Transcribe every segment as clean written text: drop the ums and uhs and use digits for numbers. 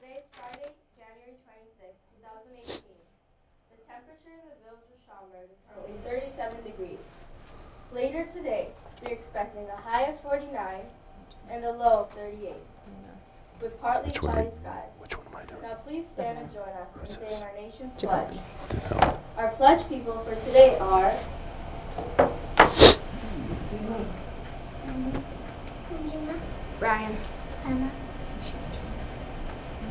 Today is Friday, January 26, 2018. The temperature in the village of Schaumburg is currently 37 degrees. Later today, we're expecting a high of 49 and a low of 38, with partly cloudy skies. Which one am I doing? Now please stand and join us in saying our nation's Jacoby. pledge. Our pledge people for today are Brian. Hannah.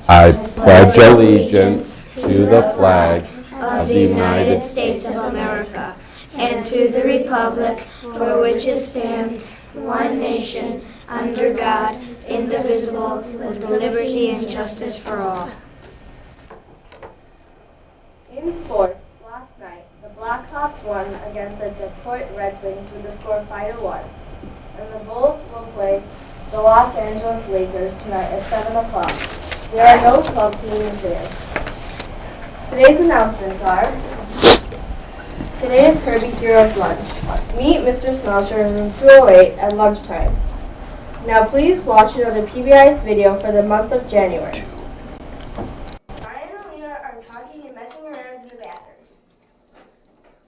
I pledge allegiance to the flag Of the United States of America and to the republic for which it stands, one nation, under God, indivisible, with liberty and justice for all. in sports. Last night, the Blackhawks won against the Detroit Red Wings with a score of 5-1, and the Bulls will play the Los Angeles Lakers tonight at 7 o'clock. There are no club teams there. Today's announcements are: today is Herbie Hero's lunch. Meet Mr. Smelcher in room 208 at lunchtime. Now please watch another PBI's video for the month of January. Brian and Alina are talking and messing around in the bathroom.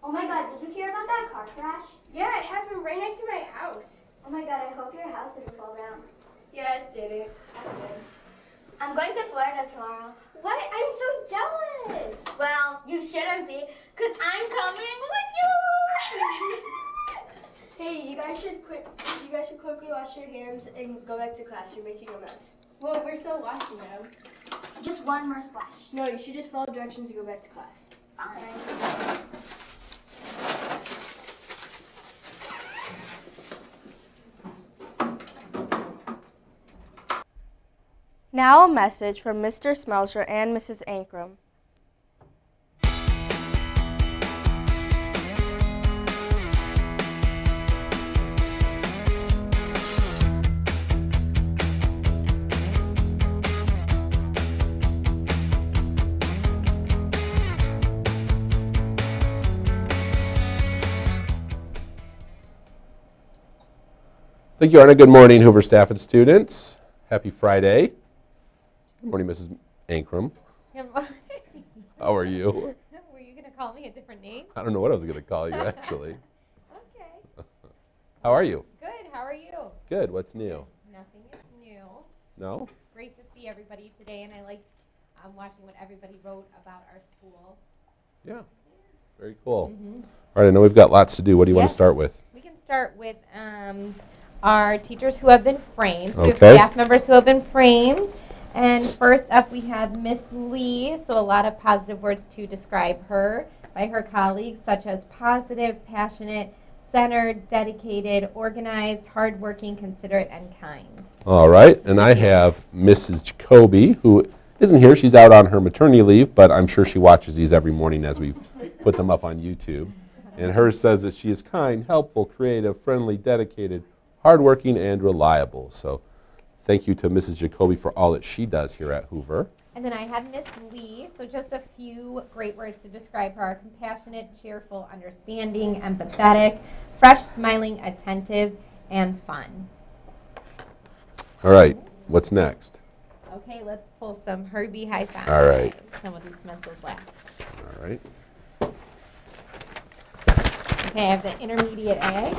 Oh my god, did you hear about that car crash? Yeah, it happened right next to my house. Oh my god, I hope your house didn't fall down. Yeah, it didn't. That's good. I'm going to Florida tomorrow. What? I'm so jealous. Well, you shouldn't be, because I'm coming with you! Hey, you guys should quickly wash your hands and go back to class. You're making a mess. Well, we're still washing them. Just one more splash. No, you should just follow directions to go back to class. Fine. Now a message from Mr. Smelcher and Mrs. Ankrum. Thank you, Arna. Good morning, Hoover staff and students. Happy Friday. Good morning, Mrs. Ankrum. Good morning. How are you? Were you going to call me a different name? I don't know what I was going to call you, actually. Okay. How are you? Good. How are you? Good. What's new? Nothing is new. No? Great to see everybody today, and I liked watching what everybody wrote about our school. Yeah. Very cool. All right, I know we've got lots to do. What do you want to Yes. start with? We can start with our teachers who have been framed. So we have Okay. staff members who have been framed. And first up, we have Miss Lee. So a lot of positive words to describe her by her colleagues, such as positive, passionate, centered, dedicated, organized, hardworking, considerate, and kind. All right, and I have Mrs. Jacoby, who isn't here. She's out on her maternity leave, but I'm sure she watches these every morning as we put them up on YouTube. And hers says that she is kind, helpful, creative, friendly, dedicated, hardworking, and reliable. So thank you to Mrs. Jacoby for all that she does here at Hoover. And then I have Miss Lee, so just a few great words to describe her: compassionate, cheerful, understanding, empathetic, fresh, smiling, attentive, and fun. All right, what's next? Okay, let's pull some Herbie high fives. All right. And we'll do Spencer's last. All right. Okay, I have the intermediate A.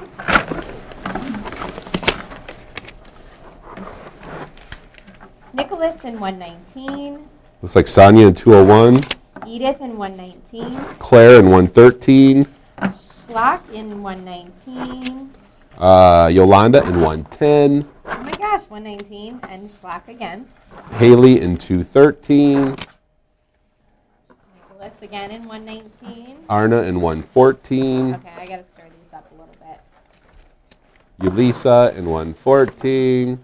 Nicholas in 119, Looks like Sonia in 201, Edith in 119, Claire in 113, Schlock in 119, Yolanda in 110, oh my gosh, 119, and Schlock again. Haley in 213, Nicholas again in 119. Arna in 114, Okay, I gotta stir these up a little bit. Ulisa in 114,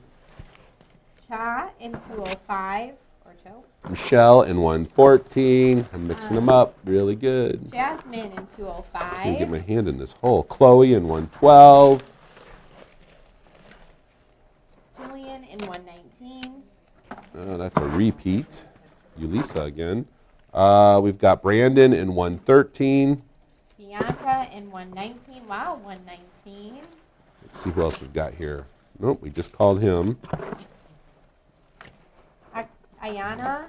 Cha in 205, or Cho. Michelle in 114. I'm mixing them up really good. Jasmine in Can't get 205. my hand in this hole. Chloe in 112, Jillian in 119. that's a repeat. Ulisa again. We've got Brandon in 113. Bianca in 119. Wow, 119. Let's see who else we've got here. Nope, we just called him. Ayana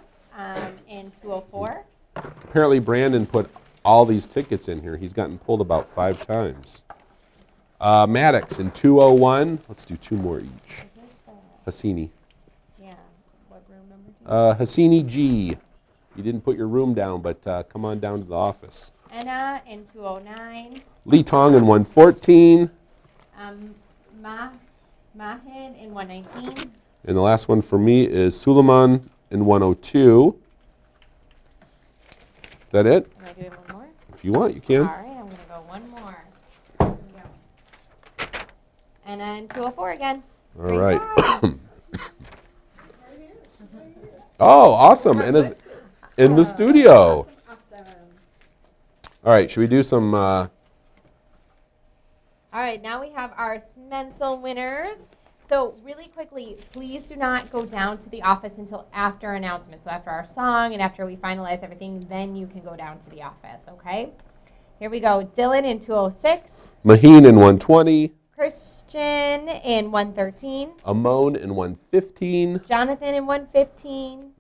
in 204. Apparently Brandon put all these tickets in here. He's gotten pulled about 5 times. Maddox in 201. Let's do 2 more each. Hassini. Yeah. What room number? Hassini G. You didn't put your room down, but come on down to the office. Anna in 209. Lee Tong in 114. Mahin in 119. And the last one for me is Suleiman in 102. Is that it? Am I doing one more? If you want, you can. All right, I'm going to go one more. Here we go. And then 204 again. All right. Oh, awesome. And is in the studio. All right, should we do some... All right, now we have our Smensel winners. So really quickly, please do not go down to the office until after announcements. So after our song and after we finalize everything, then you can go down to the office, okay? Here we go. Dylan in 206. Maheen in 120. Christian in 113. Amon in 115. Jonathan in 115.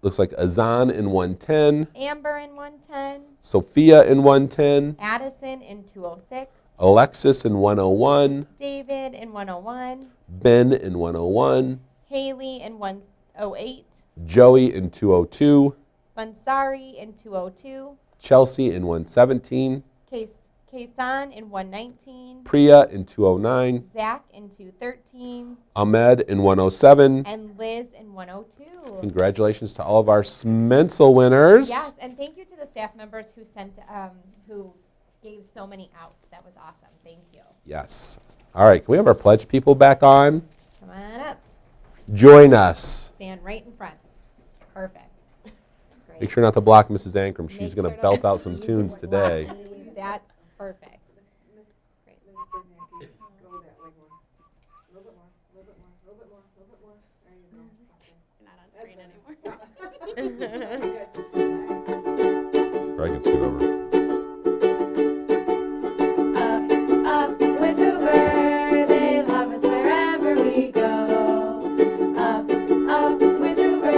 Looks like Azan in 110. Amber in 110. Sophia in 110. Addison in 206. Alexis in 101. David in 101. Ben in 101. Haley in 108. Joey in 202. Bansari in 202. Chelsea in 117. Kaysan in 119. Priya in 209. Zach in 213. Ahmed in 107. And Liz in 102. Congratulations to all of our Smensel winners. Yes, and thank you to the staff members who gave so many outs. That was awesome. Thank you. Yes. All right, can we have our pledge people back on? Come on up. Join us. Stand right in front. Perfect. Great. Make sure not to block Mrs. Ankrum. She's Make going to sure belt to- out some tunes today. That's perfect. Great. Or I can scoot over. Up with Hoover, they love us wherever we go. Up with Hoover,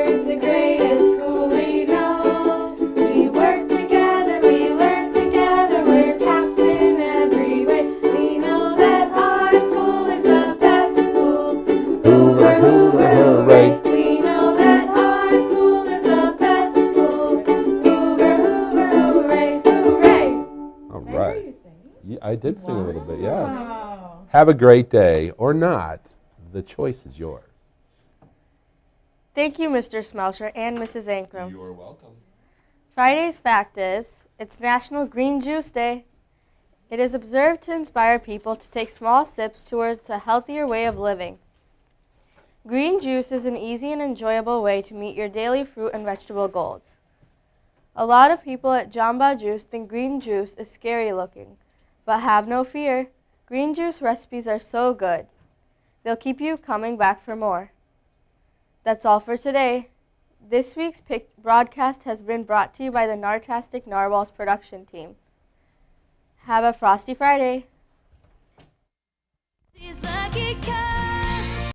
it's the greatest school we know. We work together, we learn together, we're tops in every way. We know that our school is the best school. Hoover, Hoover, hooray. We know that our school is the best school. Hoover, Hoover, hooray, hooray. All right. Yeah, I did sing a little bit, yes. Have a great day, or not. The choice is yours. Thank you, Mr. Smelcher and Mrs. Ankrum. You are welcome. Friday's fact is, it's National Green Juice Day. It is observed to inspire people to take small sips towards a healthier way of living. Green juice is an easy and enjoyable way to meet your daily fruit and vegetable goals. A lot of people at Jamba Juice think green juice is scary looking, but have no fear. Green juice recipes are so good. They'll keep you coming back for more. That's all for today. This week's broadcast has been brought to you by the Nartastic Narwhals production team. Have a frosty Friday. She's lucky 'cause